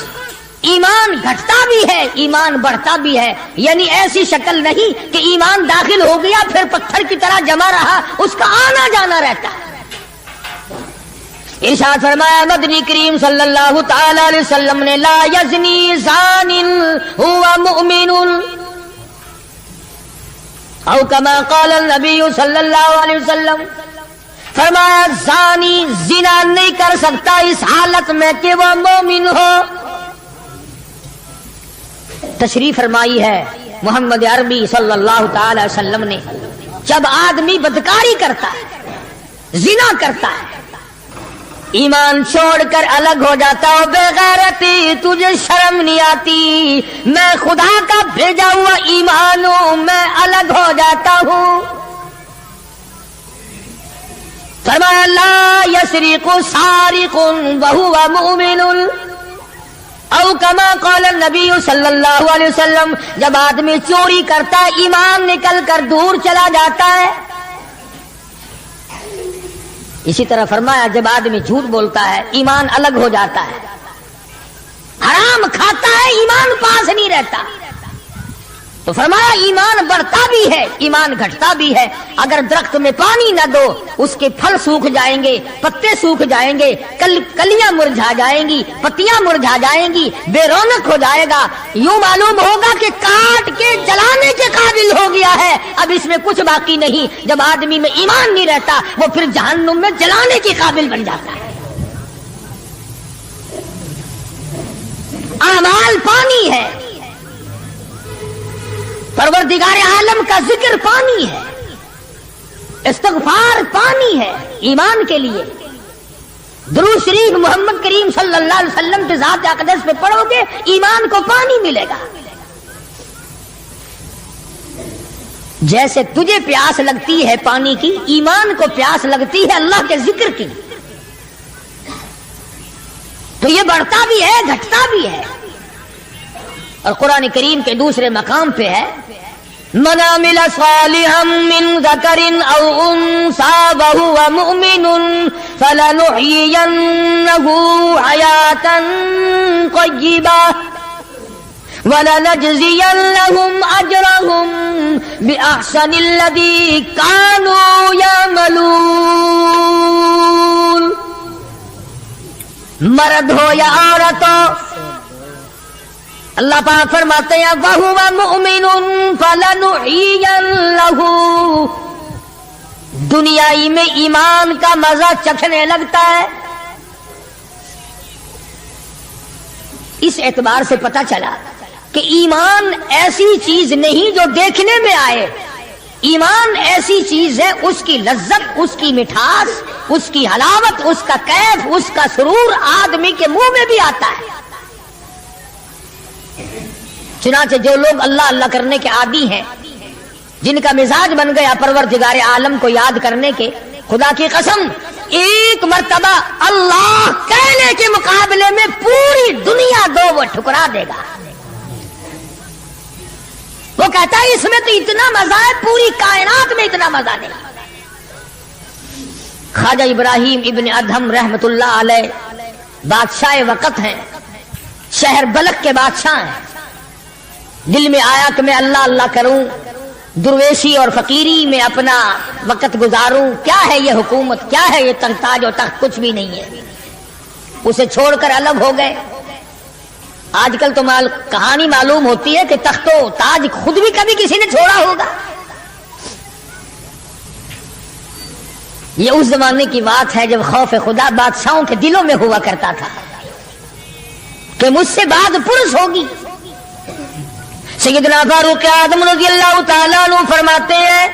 ایمان گھٹتا بھی ہے، ایمان بڑھتا بھی ہے، یعنی ایسی شکل نہیں کہ ایمان داخل ہو گیا پھر پتھر کی طرح جمع رہا، اس کا آنا جانا رہتا ہے۔ ارشاد فرمایا مدنی کریم صلی اللہ تعالی علیہ وسلم نے، لا یزنی زان هو مؤمن، او کما قال النبی صلی اللہ علیہ وسلم، فرمایا زانی زنا نہیں کر سکتا اس حالت میں کہ وہ مومن ہو۔ تشریف فرمائی ہے محمد عربی صلی اللہ تعالی وسلم نے، جب آدمی بدکاری کرتا ہے، زنا کرتا ہے، ایمان چھوڑ کر الگ ہو جاتا ہو، بے غیرتی تجھے شرم نہیں آتی، میں خدا کا بھیجا ہوا ایمان ہوں، میں الگ ہو جاتا ہوں۔ فرمایا لا یسرق سارق وهو مؤمن، او کما قال النبی صلی اللہ علیہ وسلم، جب آدمی چوری کرتا ہے، ایمان نکل کر دور چلا جاتا ہے۔ اسی طرح فرمایا جب آدمی جھوٹ بولتا ہے، ایمان الگ ہو جاتا ہے۔ حرام کھاتا ہے، ایمان پاس نہیں رہتا۔ تو فرمایا ایمان بڑھتا بھی ہے، ایمان گھٹتا بھی ہے۔ اگر درخت میں پانی نہ دو، اس کے پھل سوکھ جائیں گے، پتے سوکھ جائیں گے، کلیاں مرجھا جائیں گی، پتیاں مرجھا جائیں گی، بے رونق ہو جائے گا۔ یوں معلوم ہوگا کہ کاٹ کے جلانے کے قابل ہو گیا ہے، اب اس میں کچھ باقی نہیں۔ جب آدمی میں ایمان نہیں رہتا، وہ پھر جہنم میں جلانے کے قابل بن جاتا ہے۔ اعمال پانی ہے، پروردگار عالم کا ذکر پانی ہے، استغفار پانی ہے ایمان کے لیے۔ درود شریف محمد کریم صلی اللہ علیہ وسلم کے ذات اقدس پہ پڑھو گے، ایمان کو پانی ملے گا۔ جیسے تجھے پیاس لگتی ہے پانی کی، ایمان کو پیاس لگتی ہے اللہ کے ذکر کی۔ تو یہ بڑھتا بھی ہے، گھٹتا بھی ہے۔ اور قرآن کریم کے دوسرے مقام پہ ہے، من عمل صالحا من ذکر او انثى وهو مؤمن فلنحيينه حياة طيبة ولنجزينهم اجرهم باحسن الذي كانوا يعملون۔ مرد ہو یا عورت ہو، اللہ پاک فرماتے ہیں وَهُوَ مُؤْمِنٌ فَلَنُحْيِيَنَّهُ، دنیائی میں ایمان کا مزہ چکھنے لگتا ہے۔ اس اعتبار سے پتہ چلا کہ ایمان ایسی چیز نہیں جو دیکھنے میں آئے، ایمان ایسی چیز ہے، اس کی لذت، اس کی مٹھاس، اس کی حلاوت، اس کا کیف، اس کا سرور آدمی کے منہ میں بھی آتا ہے۔ چنانچہ جو لوگ اللہ اللہ کرنے کے عادی ہیں، جن کا مزاج بن گیا پروردگار عالم کو یاد کرنے کے، خدا کی قسم ایک مرتبہ اللہ کہنے کے مقابلے میں پوری دنیا دو وہ ٹھکرا دے گا۔ وہ کہتا ہے اس میں تو اتنا مزہ ہے، پوری کائنات میں اتنا مزہ نہیں۔ خواجہ ابراہیم ابن ادہم رحمت اللہ علیہ بادشاہ وقت ہیں، شہر بلخ کے بادشاہ ہیں۔ دل میں آیا کہ میں اللہ اللہ کروں، درویشی اور فقیری میں اپنا وقت گزاروں، کیا ہے یہ حکومت، کیا ہے یہ تاج و تخت، کچھ بھی نہیں ہے۔ اسے چھوڑ کر الگ ہو گئے۔ آج کل تو کہانی معلوم ہوتی ہے کہ تخت و تاج خود بھی کبھی کسی نے چھوڑا ہوگا۔ یہ اس زمانے کی بات ہے جب خوف خدا بادشاہوں کے دلوں میں ہوا کرتا تھا کہ مجھ سے بعد پرس ہوگی۔ سیدنا فاروق اعظم رضی اللہ تعالیٰ عنہ فرماتے ہیں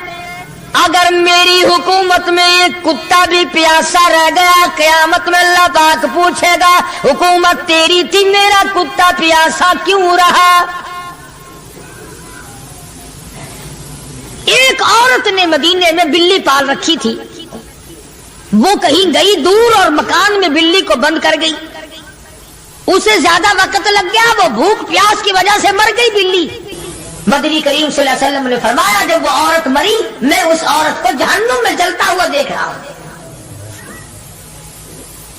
اگر میری حکومت میں ایک کتا بھی پیاسا رہ گیا، قیامت میں اللہ پاک پوچھے گا حکومت تیری تھی، میرا کتا پیاسا کیوں رہا؟ ایک عورت نے مدینے میں بلی پال رکھی تھی، وہ کہیں گئی دور اور مکان میں بلی کو بند کر گئی، اسے زیادہ وقت لگ گیا، وہ بھوک پیاس کی وجہ سے مر گئی بلی۔ مدنی کریم صلی اللہ علیہ وسلم نے فرمایا جب وہ عورت مری میں اس عورت کو جہنم میں جلتا ہوا دیکھ رہا ہوں۔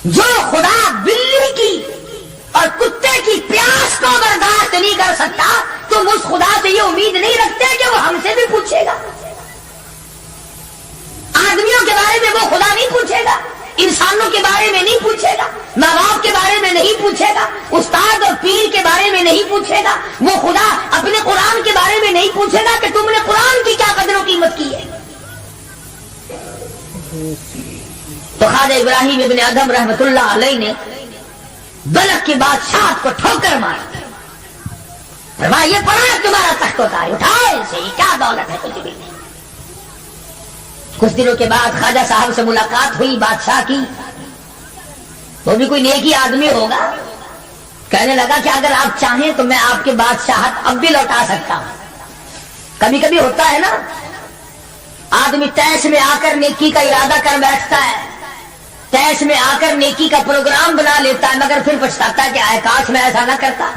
جو خدا بلی کی اور کتے کی پیاس کو برداشت نہیں کر سکتا، تم اس خدا سے یہ امید نہیں رکھتے کہ وہ ہم سے بھی پوچھے گا۔ آدمیوں کے بارے میں وہ خدا نہیں پوچھے گا، انسانوں کے بارے میں نہیں پوچھے گا، ماں باپ کے بارے میں نہیں پوچھے گا، استاد اور پیر کے بارے میں نہیں پوچھے گا، وہ خدا اپنے قرآن کے بارے میں نہیں پوچھے گا کہ تم نے قرآن کی کیا قدر و قیمت کی ہے۔ تو خواجہ ابراہیم ابن ادہم رحمت اللہ علیہ نے بلخ کی بادشاہت کو ٹھوکر ماری، فرمایا یہ پڑا تمہارا تخت و تاج، اٹھاؤ اسے، یہ کیا دولت ہے کچھ بھی نہیں۔ کچھ دنوں کے بعد خواجہ صاحب سے ملاقات ہوئی بادشاہ کی، وہ بھی کوئی نیکی آدمی ہوگا، کہنے لگا کہ اگر آپ چاہیں تو میں آپ کی بادشاہت اب بھی لوٹا سکتا ہوں۔ کبھی کبھی ہوتا ہے نا آدمی تیش میں آ کر نیکی کا ارادہ کر بیٹھتا ہے، تیش میں آ کر نیکی کا پروگرام بنا لیتا ہے، مگر پھر پچھتاتا ہے کہ آئے کاش میں ایسا نہ کرتا۔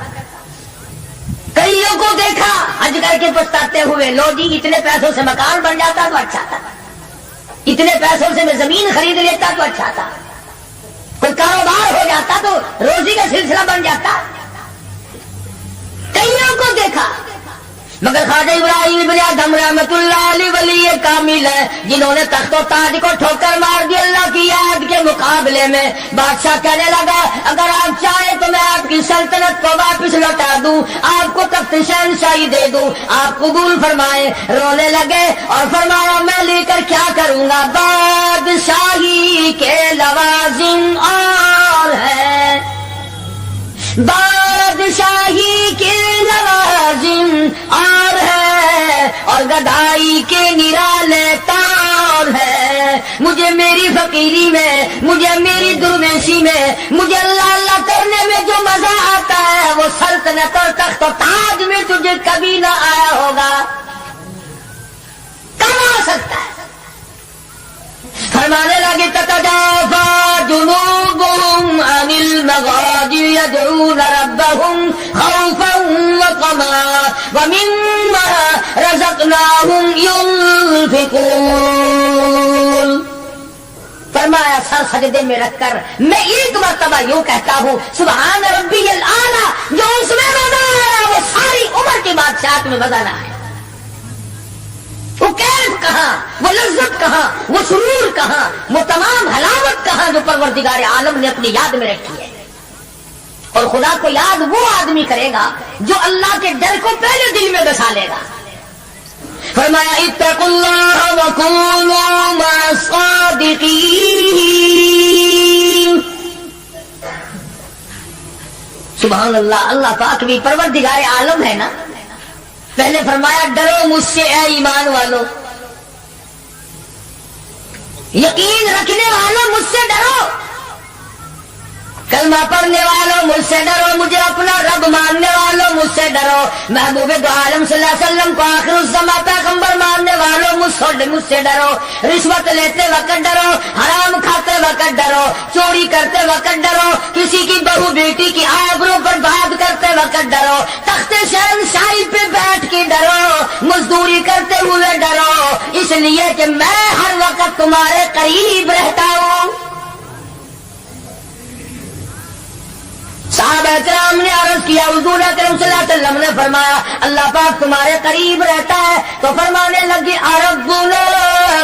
کئی لوگوں کو دیکھا حج کر کے پچھتاتے ہوئے، لو جی اتنے پیسوں سے مکان بن جاتا تو اچھا تھا، اتنے پیسوں سے میں زمین خرید لیتا تو اچھا تھا، کوئی کاروبار ہو جاتا تو روزی کا سلسلہ بن جاتا۔ کئیوں کو دیکھا، مگر خواجہ ابراہیم ابن ادہم رحمت اللہ علیہ ولی کامل ہے جنہوں نے تخت و تاج کو ٹھوکر مار دی اللہ کی یاد کے مقابلے میں۔ بادشاہ کہنے لگا اگر آپ چاہیں تو میں آپ کی سلطنت کو واپس لوٹا دوں، آپ کو تخت شہنشاہی دے دوں، آپ قبول فرمائیں۔ رونے لگے اور فرمایا میں لے کر کیا کروں گا، بادشاہی کے لوازم اور ہے، بادشاہی کے لوازم اور ہے، اور گدائی کے نرالے تار ہے۔ مجھے میری فقیری میں، مجھے میری درویشی میں، مجھے اللہ اللہ کرنے میں جو مزہ آتا ہے وہ سلطنت اور تخت و تاج میں تجھے کبھی نہ آیا ہوگا، کب آ سکتا ہے؟ فرمانے لگے تتجافا جنوبهم عن المضاجع يدعون ربهم خوفا وطمعا ومما رزقناهم ينفقون۔ فرمایا سر سجدے میں رکھ کر میں ایک مرتبہ یوں کہتا ہوں سبحان ربی الاعلیٰ، جو اس میں مزہ آیا وہ ساری عمر کی بادشاہت میں مزہ نہ آیا۔ وہ کیف کہاں، وہ لذت کہاں، وہ سرور کہاں، وہ تمام حلاوت کہاں جو پروردگار عالم نے اپنی یاد میں رکھی ہے۔ اور خدا کو یاد وہ آدمی کرے گا جو اللہ کے ڈر کو پہلے دل میں بسا لے گا۔ فرمایا اتقوا اللہ وکونوا مع الصادقین۔ سبحان اللہ، اللہ پاک بھی پروردگار عالم ہے نا۔ پہلے فرمایا ڈرو مجھ سے اے ایمان والو، یقین رکھنے والوں مجھ سے ڈرو، کلمہ پڑھنے والوں مجھ سے ڈرو، مجھے اپنا رب ماننے والوں مجھ سے ڈرو، محبوب دو عالم صلی اللہ علیہ وسلم کو آخر الزمان پیغمبر ماننے والوں مجھ سے ڈرو، رشوت لیتے وقت ڈرو، حرام کھاتے وقت ڈرو، چوری کرتے وقت ڈرو، کسی کی بہو بیٹی کی آبرو پر بات کرتے وقت ڈرو، تخت شہنشاہی پہ بیٹھ کے ڈرو، لیے کہ میں ہر وقت تمہارے قریب رہتا ہوں۔ صحابہ کرام نے عرض کیا، حضور اکرم صلی اللہ علیہ وسلم نے فرمایا اللہ پاک تمہارے قریب رہتا ہے، تو فرمانے لگے ربنا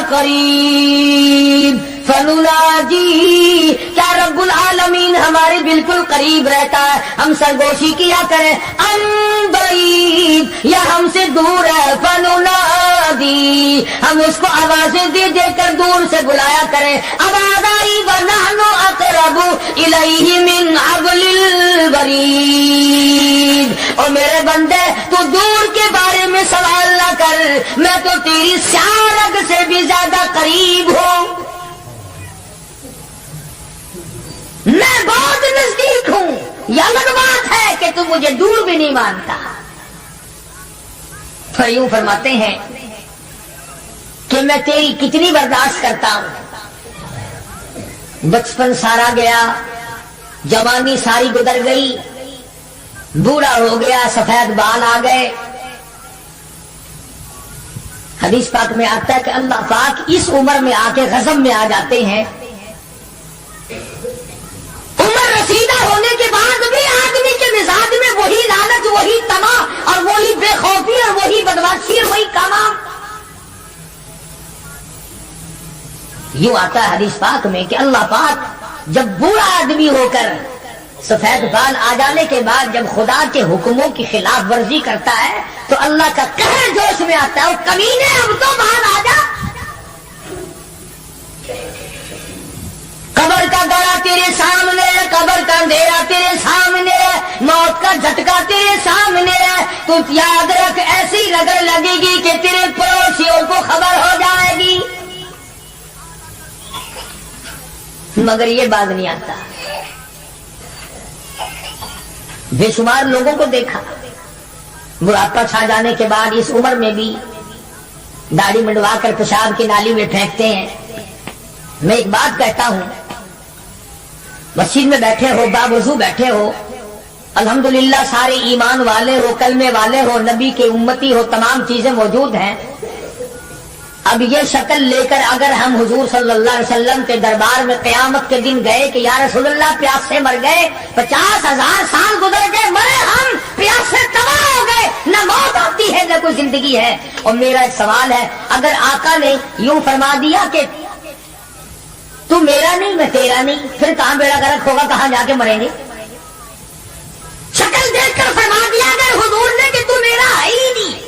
قریب فنناجی، کیا رب العالمین ہمارے بالکل قریب رہتا ہے، ہم سرگوشی کیا کریں، ام بعید، یا ہم سے دور ہے، فننادی، ہم اس کو آوازیں دے دے کر دور سے بلایا کریں، آواز آئی ونحن اقرب الیہ من حبل الورید، اور میرے بندے تو دور کے بارے میں سوال نہ کر، میں تو تیری سیارگ سے بھی زیادہ قریب ہوں، میں بہت نزدیک ہوں، یہ الگ بات ہے کہ تم مجھے دور بھی نہیں مانتا۔ پھر یوں فرماتے ہیں کہ میں تیری کتنی برداشت کرتا ہوں، بچپن سارا گیا، جوانی ساری گزر گئی، بوڑھا ہو گیا، سفید بال آ گئے۔ حدیث پاک میں آتا ہے کہ اللہ پاک اس عمر میں آ کے غضب میں آ جاتے ہیں، عمر رسیدہ ہونے کے بعد بھی آدمی کے مزاج میں وہی لالچ، وہی طمع اور وہی بے خوفی اور وہی بدماشی اور وہی کام۔ یوں آتا ہے حدیث پاک میں کہ اللہ پاک جب بوڑھا آدمی ہو کر سفید بال آ جانے کے بعد جب خدا کے حکموں کی خلاف ورزی کرتا ہے تو اللہ کا قہر جوش میں آتا ہے، وہ کمینے اب تو باہر آ جا، قبر کا گڑا تیرے سامنے ہے، قبر کا اندھیرا تیرے سامنے ہے، موت کا جھٹکا تیرے سامنے ہے، تو یاد رکھ ایسی رگڑ لگے گی کہ تیرے پڑوسیوں کو خبر ہو جائے گی، مگر یہ بات نہیں آتا۔ بے شمار لوگوں کو دیکھا بڑھاپا چھا جانے کے بعد اس عمر میں بھی داڑھی منڈوا کر پیشاب کی نالی میں پھینکتے ہیں۔ میں ایک بات کہتا ہوں، مسجد میں بیٹھے ہو، باوضو بیٹھے ہو، الحمدللہ سارے ایمان والے ہو، کلمے والے ہو، نبی کے امتی ہو، تمام چیزیں موجود ہیں، اب یہ شکل لے کر اگر ہم حضور صلی اللہ علیہ وسلم کے دربار میں قیامت کے دن گئے کہ یا رسول اللہ پیاس سے مر گئے، 50,000 سال گزر گئے، مرے ہم، پیاس سے تباہ ہو گئے، نہ موت آتی ہے نہ کوئی زندگی ہے، اور میرا ایک سوال ہے، اگر آقا نے یوں فرما دیا کہ تو میرا نہیں میں تیرا نہیں، پھر کہاں بیڑا غرق ہوگا، کہاں جا کے مریں گے؟ شکل دیکھ کر فرما دیا اگر حضور نے کہ تو میرا ہے ہی نہیں،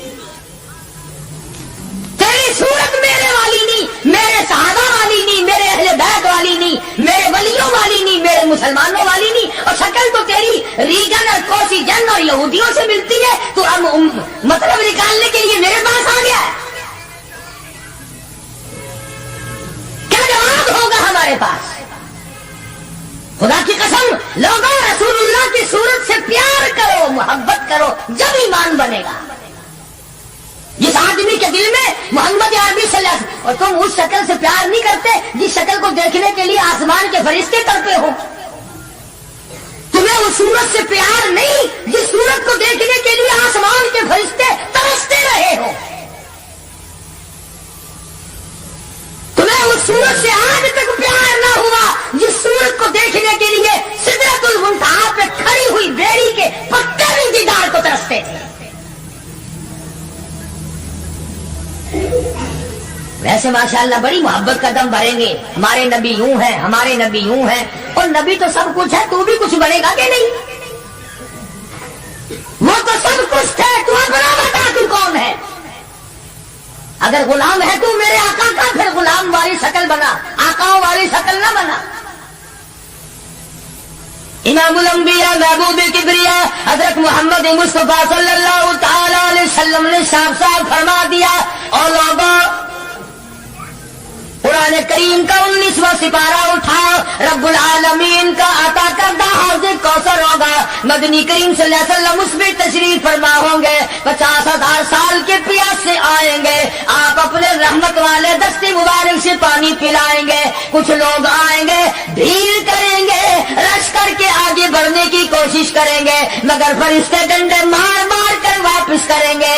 تیری صورت میرے والی نہیں، میرے صحابہ والی نہیں، میرے اہل بیت والی نہیں، میرے ولیوں والی نہیں، میرے مسلمانوں والی نہیں، اور شکل تو تیری ریگن اور کوسی جن اور یہودیوں سے ملتی ہے، تو اب مطلب نکالنے کے لیے میرے پاس آ گیا ہے، کیا جواب ہوگا ہمارے پاس؟ خدا کی قسم لوگوں رسول اللہ کی صورت سے پیار کرو، محبت کرو، جب ایمان بنے گا۔ جس آدمی کے دل میں محمد عربی صلی اللہ علیہ وسلم، اور تم اس شکل سے پیار نہیں کرتے جس شکل کو دیکھنے کے لیے آسمان کے فرشتے تڑپے ہو، تمہیں اس صورت سے پیار نہیں جس صورت کو دیکھنے کے لیے آسمان کے فرشتے ترستے رہے ہو، تمہیں اس صورت سے آج تک پیار نہ ہوا جس صورت کو دیکھنے کے لیے سدرۃ المنتہا پہ کھڑی ہوئی بیڑی کے پتے بھی دیدار کو ترستے تھے۔ ویسے ماشاءاللہ بڑی محبت کا دم بھریں گے، ہمارے نبی یوں ہیں، ہمارے نبی یوں ہیں، اور نبی تو سب کچھ ہے، تو بھی کچھ بنے گا کہ نہیں؟ وہ تو سب کچھ ہے، تو اپنا بتا تو کون ہے؟ اگر غلام ہے تو میرے آقا کا، پھر غلام والی شکل بنا، آقاؤں والی شکل نہ بنا۔ امام الانبیاء محبوب کبریا حضرت محمد مصطفیٰ صلی اللہ تعالی علیہ وسلم نے صاف صاف فرما دیا، اور لوگوں قرآن کریم کا 19واں سپارہ اٹھاؤ، رب العالمین کا عطا کردہ حوض کوثر ہوگا، مدنی کریم صلی اللہ علیہ وسلم اس میں تشریف فرما ہوں گے، 50,000 سال کے پیاس سے آئیں گے، آپ اپنے رحمت والے دستے مبارک سے پانی پلائیں گے، کچھ لوگ آئیں گے، بھیڑ کریں گے، رش کر کے آگے بڑھنے کی کوشش کریں گے، مگر فرشتے ڈنڈے مار مار کر واپس کریں گے۔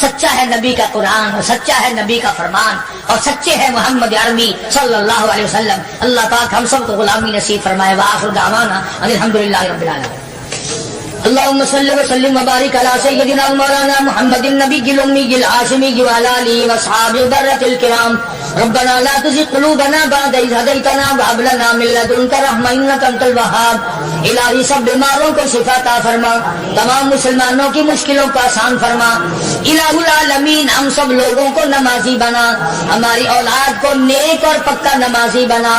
سچا ہے نبی کا قرآن اور سچا ہے نبی کا فرمان اور سچے ہے محمد عربی صلی اللہ علیہ وسلم. اللہ پاک ہم سب کو غلامی نصیب فرمائے. وآخر دعوانا الحمدللہ رب العالمین. اللهم صل وسلم وبارك على سيدنا مولانا محمد النبي الأمي الهاشمي وعلى آله وأصحابه البررة الكرام. ربنا لا تزغ قلوبنا بعد إذ هديتنا وهب لنا من لدنك رحمة إنك أنت الوهاب. الہی سب بیماروں کو شفا عطا فرما, تمام مسلمانوں کی مشکلوں کو آسان فرما. الہ العالمین ہم سب لوگوں کو نمازی بنا, ہماری اولاد کو نیک اور پکا نمازی بنا.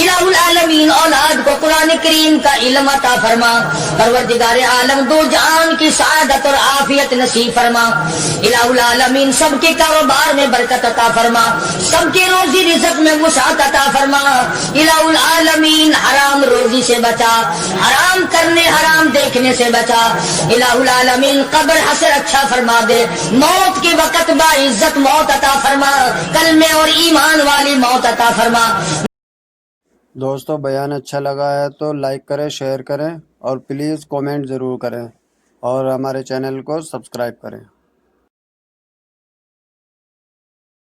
الہ العالمین اولاد کو قرآن کریم کا علم عطا فرما. پروردگار عالم دو جہان کی سعادت اور عافیت نصیب فرما. الہ العالمین سب کے کاروبار میں برکت عطا فرما, سب کے روزی رزق میں وسعت عطا فرما. الہ العالمین حرام روزی سے بچا, حرام کرنے حرام دیکھنے سے بچا. الہ العالمین قبر حشر اچھا فرما دے, موت کے وقت باعزت موت عطا فرما, کلمے اور ایمان والی موت عطا فرما. دوستو بیان اچھا لگا ہے تو لائک کریں, شیئر کریں اور پلیز کومنٹ ضرور کریں اور ہمارے چینل کو سبسکرائب کریں.